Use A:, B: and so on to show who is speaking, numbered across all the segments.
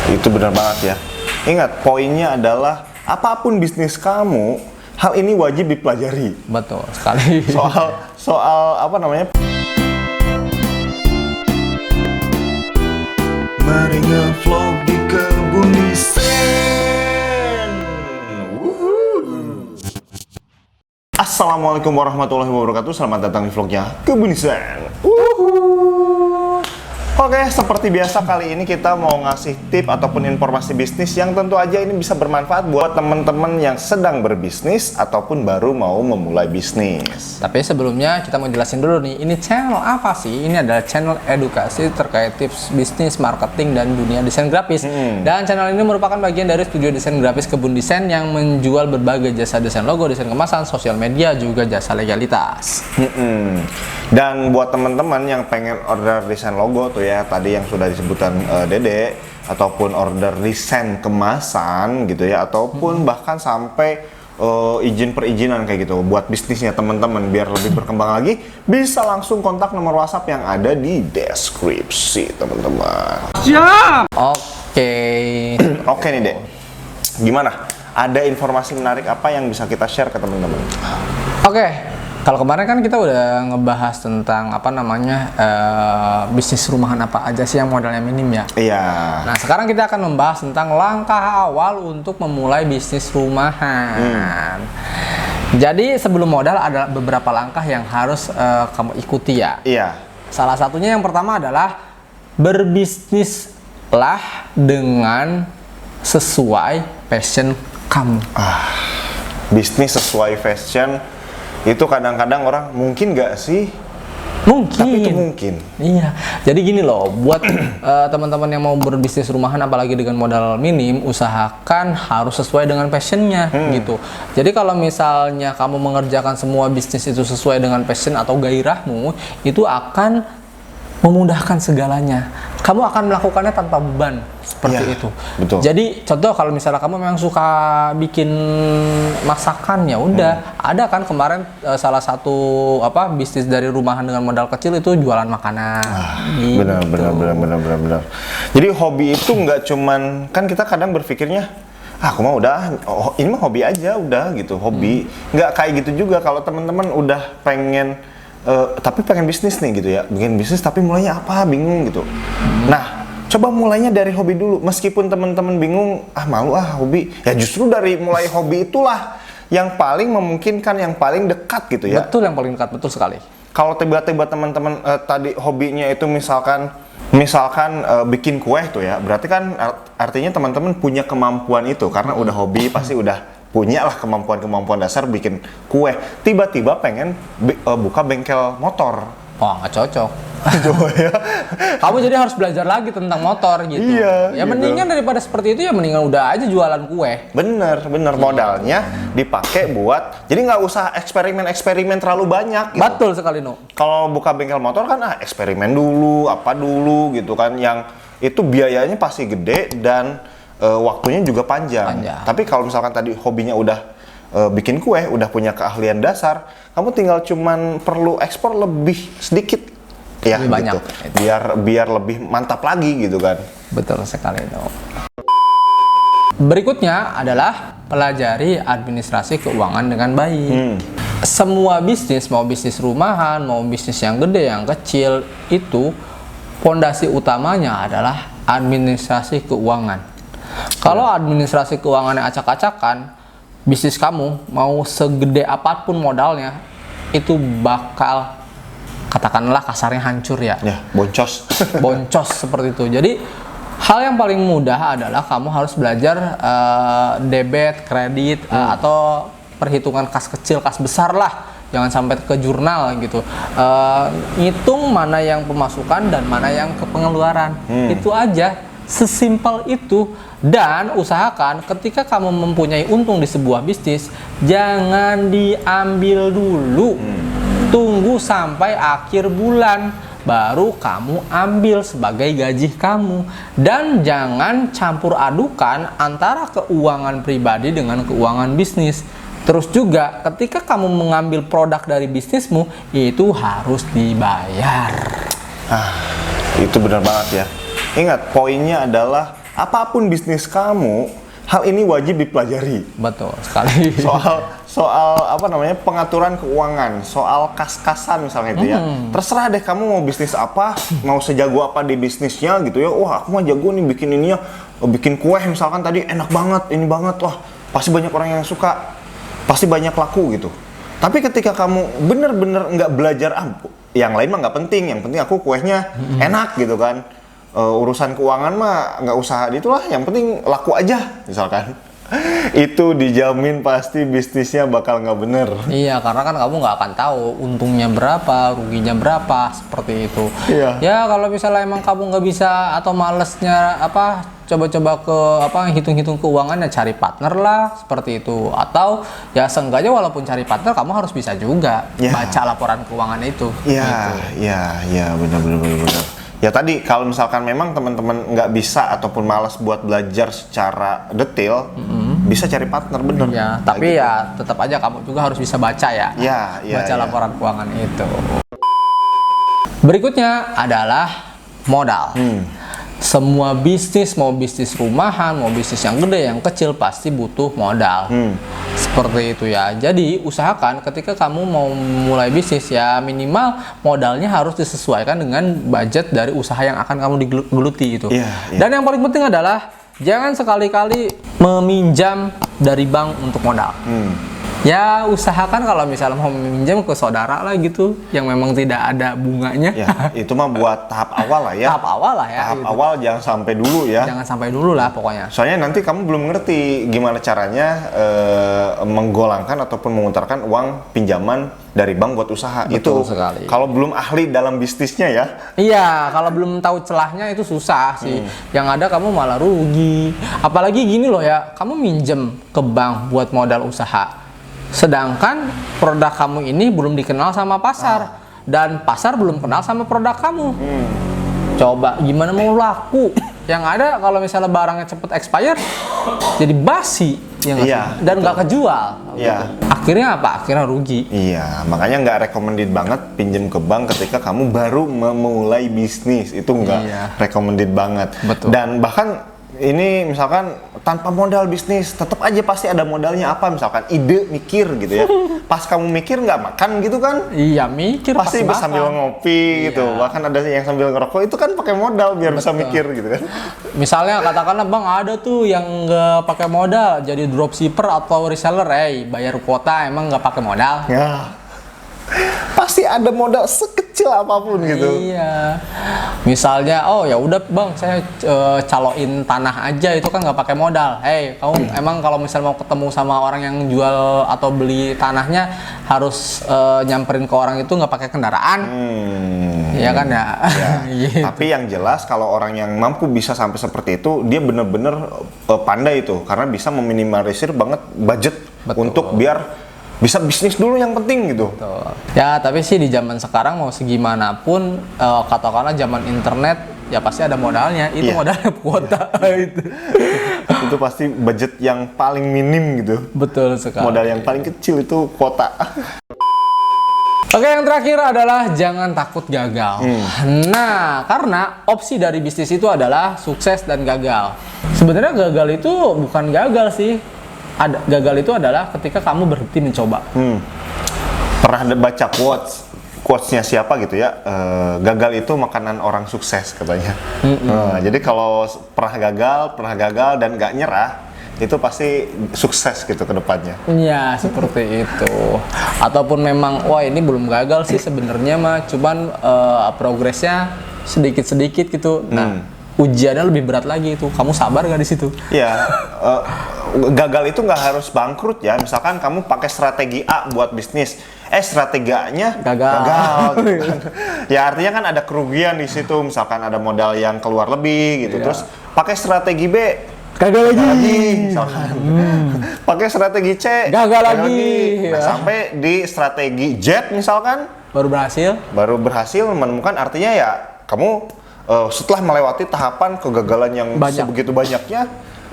A: Itu benar banget ya. Ingat, poinnya adalah apapun bisnis kamu, hal ini wajib dipelajari.
B: Betul sekali.
A: Soal apa namanya? Mari nge-vlog di Kebun Desain. Assalamualaikum warahmatullahi wabarakatuh. Selamat datang di vlognya Kebun Desain. Oke, seperti biasa kali ini kita mau ngasih tip ataupun informasi bisnis yang tentu aja ini bisa bermanfaat buat teman-teman yang sedang berbisnis ataupun baru mau memulai bisnis.
B: Tapi sebelumnya kita mau jelasin dulu nih, ini channel apa sih? Ini adalah channel edukasi terkait tips bisnis, marketing, dan dunia desain grafis. Dan channel ini merupakan bagian dari studio desain grafis Kebun Desain yang menjual berbagai jasa desain logo, desain kemasan, sosial media, juga jasa legalitas.
A: Dan buat teman-teman yang pengen order desain logo tuh ya, tadi yang sudah disebutkan Dede, ataupun order desain kemasan gitu ya, ataupun bahkan sampai izin perizinan kayak gitu buat bisnisnya teman-teman biar lebih berkembang lagi, bisa langsung kontak nomor WhatsApp yang ada di deskripsi teman-teman.
B: Siap. Oke
A: nih Dek, gimana? Ada informasi menarik apa yang bisa kita share ke teman-teman?
B: Kalau kemarin kan kita udah ngebahas tentang apa namanya bisnis rumahan apa aja sih yang modalnya minim ya.
A: Iya.
B: Nah sekarang kita akan membahas tentang langkah awal untuk memulai bisnis rumahan. Jadi sebelum modal ada beberapa langkah yang harus kamu ikuti ya.
A: Iya.
B: Salah satunya yang pertama adalah berbisnislah dengan sesuai passion kamu.
A: Bisnis sesuai fashion itu kadang-kadang orang mungkin nggak sih?
B: Mungkin.
A: Tapi itu mungkin.
B: Iya. Jadi gini loh, buat teman-teman yang mau berbisnis rumahan apalagi dengan modal minim, usahakan harus sesuai dengan passionnya gitu. Jadi kalau misalnya kamu mengerjakan semua bisnis itu sesuai dengan passion atau gairahmu, itu akan memudahkan segalanya. Kamu akan melakukannya tanpa beban seperti itu.
A: Betul.
B: Jadi contoh kalau misalnya kamu memang suka bikin masakan, ya udah. Ada kan kemarin salah satu bisnis dari rumahan dengan modal kecil itu jualan makanan. Gitu.
A: Benar. Jadi hobi itu nggak cuman, kan kita kadang berpikirnya aku mah udah ini mah hobi aja udah gitu, hobi. Nggak kayak gitu juga kalau teman-teman udah pengen tapi pengen bisnis nih gitu ya, bikin bisnis tapi mulainya apa bingung gitu. Nah, coba mulainya dari hobi dulu. Meskipun teman-teman bingung, malu hobi, ya justru dari mulai hobi itulah yang paling memungkinkan, yang paling dekat gitu ya.
B: Betul, yang paling dekat, betul sekali.
A: Kalau tiba-tiba teman-teman tadi hobinya itu misalkan bikin kue tuh ya, berarti kan artinya teman-teman punya kemampuan itu karena udah hobi, pasti udah punya lah kemampuan dasar bikin kue. Tiba-tiba pengen buka bengkel motor.
B: Wah, nggak cocok. Ya. Kamu jadi harus belajar lagi tentang motor gitu.
A: Iya.
B: Ya mendingan daripada seperti itu ya mendingan udah aja jualan kue.
A: Bener. Modalnya dipakai buat, jadi nggak usah eksperimen terlalu banyak. Gitu.
B: Betul sekali, No.
A: Kalau buka bengkel motor kan eksperimen dulu, apa dulu gitu kan, yang itu biayanya pasti gede dan waktunya juga panjang. Tapi kalau misalkan tadi hobinya udah bikin kue, udah punya keahlian dasar, kamu tinggal cuman perlu ekspor lebih sedikit ya,
B: lebih banyak
A: gitu. Biar lebih mantap lagi gitu kan.
B: Betul sekali, No. Berikutnya adalah pelajari administrasi keuangan dengan baik. Semua bisnis, mau bisnis rumahan, mau bisnis yang gede, yang kecil, itu fondasi utamanya adalah administrasi keuangan. Kalau administrasi keuangannya acak-acakan, bisnis kamu mau segede apapun modalnya, itu bakal, katakanlah kasarnya, hancur ya.
A: Ya, boncos.
B: Boncos seperti itu. Jadi hal yang paling mudah adalah kamu harus belajar debit, kredit, atau perhitungan kas kecil, kas besar lah. Jangan sampai ke jurnal gitu. Ngitung mana yang pemasukan dan mana yang ke pengeluaran. Itu aja. Sesimpel itu. Dan usahakan ketika kamu mempunyai untung di sebuah bisnis, jangan diambil dulu. Tunggu sampai akhir bulan baru kamu ambil sebagai gaji kamu. Dan jangan campur adukan antara keuangan pribadi dengan keuangan bisnis. Terus juga ketika kamu mengambil produk dari bisnismu, itu harus dibayar.
A: Itu benar banget ya. Ingat, poinnya adalah apapun bisnis kamu, hal ini wajib dipelajari.
B: Betul sekali.
A: Soal apa namanya, pengaturan keuangan, soal kas-kasan misalnya itu ya. Terserah deh kamu mau bisnis apa, mau sejago apa di bisnisnya gitu ya. Wah, aku mah jago nih bikin ininya, bikin kue misalkan tadi enak banget, ini banget, wah pasti banyak orang yang suka, pasti banyak laku gitu. Tapi ketika kamu bener-bener nggak belajar, yang lain mah nggak penting, yang penting aku kuenya enak gitu kan. Urusan keuangan mah nggak usah itulah, yang penting laku aja misalkan. Itu dijamin pasti bisnisnya bakal nggak bener.
B: Iya, karena kan kamu nggak akan tahu untungnya berapa, ruginya berapa, seperti itu.
A: Iya.
B: Ya kalau misalnya emang kamu nggak bisa atau malesnya coba-coba hitung-hitung keuangan, ya cari partner lah, seperti itu. Atau ya seenggaknya walaupun cari partner, kamu harus bisa juga baca laporan keuangan itu.
A: Iya, iya, benar. Ya tadi kalau misalkan memang teman-teman nggak bisa ataupun malas buat belajar secara detail, bisa cari partner, bener.
B: Ya, tapi ya tetap aja kamu juga harus bisa baca ya. Baca laporan keuangan itu. Berikutnya adalah modal. Semua bisnis, mau bisnis rumahan, mau bisnis yang gede, yang kecil, pasti butuh modal. Seperti itu ya. Jadi usahakan ketika kamu mau mulai bisnis, ya minimal modalnya harus disesuaikan dengan budget dari usaha yang akan kamu digeluti itu. Dan yang paling penting adalah jangan sekali-kali meminjam dari bank untuk modal. Ya usahakan kalau misalnya mau meminjam ke saudara lah gitu, yang memang tidak ada bunganya.
A: Ya, itu mah buat tahap awal lah ya.
B: Tahap awal lah ya.
A: Tahap awal jangan sampai dulu ya.
B: Jangan sampai dulu lah pokoknya.
A: Soalnya nanti kamu belum ngerti gimana caranya menggolangkan ataupun memutarkan uang pinjaman dari bank buat usaha.
B: Betul
A: itu
B: sekali.
A: Kalau belum ahli dalam bisnisnya ya.
B: Iya, kalau belum tahu celahnya itu susah sih. Yang ada kamu malah rugi. Apalagi gini loh ya, kamu minjem ke bank buat modal usaha. Sedangkan produk kamu ini belum dikenal sama pasar, dan pasar belum kenal sama produk kamu. Coba gimana mau laku? Yang ada kalau misalnya barangnya cepet expired, jadi basi, dan nggak kejual.
A: Iya.
B: Akhirnya apa? Akhirnya rugi.
A: Iya, makanya nggak recommended banget pinjem ke bank ketika kamu baru memulai bisnis. Itu nggak recommended banget.
B: Betul.
A: Dan bahkan ini misalkan tanpa modal bisnis, tetap aja pasti ada modalnya apa, misalkan ide, mikir gitu ya. Pas kamu mikir nggak makan gitu kan?
B: Iya, mikir
A: pasti sambil ngopi gitu. Bahkan ada yang sambil ngerokok, itu kan pakai modal biar bisa mikir gitu kan.
B: Misalnya katakanlah bang, ada tuh yang nggak pakai modal jadi dropshipper atau reseller, bayar kuota emang nggak pakai modal.
A: Ya. Pasti ada modal sekecil apapun gitu.
B: Iya. Misalnya, oh ya udah bang, saya caloin tanah aja, itu kan nggak pakai modal. Kamu emang kalau misalnya mau ketemu sama orang yang jual atau beli tanahnya harus nyamperin ke orang itu nggak pakai kendaraan. Iya kan ya.
A: Gitu. Tapi yang jelas kalau orang yang mampu bisa sampai seperti itu, dia bener-bener pandai itu, karena bisa meminimalisir banget budget. Untuk biar bisa bisnis dulu yang penting gitu.
B: Betul. Ya tapi sih di zaman sekarang mau segimanapun, katakanlah zaman internet, ya pasti ada modalnya. Itu modalnya kuota.
A: Itu pasti budget yang paling minim gitu.
B: Betul sekali.
A: Modal yang paling kecil itu kuota.
B: Oke, yang terakhir adalah jangan takut gagal. Nah, karena opsi dari bisnis itu adalah sukses dan gagal. Sebenarnya gagal itu bukan gagal sih. Gagal itu adalah ketika kamu berhenti mencoba.
A: Pernah baca quotesnya siapa gitu ya, gagal itu makanan orang sukses katanya. Jadi kalau pernah gagal dan nggak nyerah, itu pasti sukses gitu ke depannya.
B: Iya, seperti itu. Ataupun memang, wah ini belum gagal sih sebenarnya mah, cuman progresnya sedikit-sedikit gitu. Nah, ujiannya lebih berat lagi itu. Kamu sabar nggak di situ?
A: Iya. Gagal itu nggak harus bangkrut ya. Misalkan kamu pakai strategi A buat bisnis, strategi A-nya gagal gitu kan. Ya artinya kan ada kerugian di situ. Misalkan ada modal yang keluar lebih gitu. Terus pakai strategi B, gagal lagi misalkan. Pakai strategi C,
B: gagal lagi.
A: Nah, sampai di strategi Z misalkan
B: baru berhasil
A: menemukan, artinya ya kamu setelah melewati tahapan kegagalan yang sebegitu banyaknya,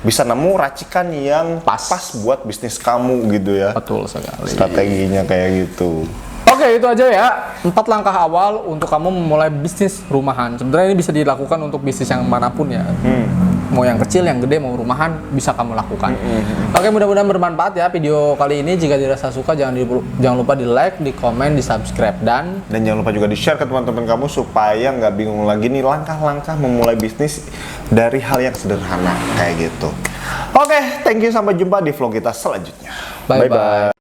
A: bisa nemu racikan yang pas buat bisnis kamu gitu ya.
B: Betul sekali.
A: Strateginya kayak gitu.
B: Oke, itu aja ya 4 langkah awal untuk kamu memulai bisnis rumahan. Sebenarnya ini bisa dilakukan untuk bisnis yang manapun ya. mau yang kecil, yang gede, mau rumahan bisa kamu lakukan. Oke, mudah-mudahan bermanfaat ya video kali ini. Jika dirasa suka jangan lupa di like, di komen, di subscribe dan
A: jangan lupa juga di share ke teman-teman kamu supaya nggak bingung lagi nih langkah-langkah memulai bisnis dari hal yang sederhana kayak gitu. Oke, thank you, sampai jumpa di vlog kita selanjutnya.
B: Bye-bye.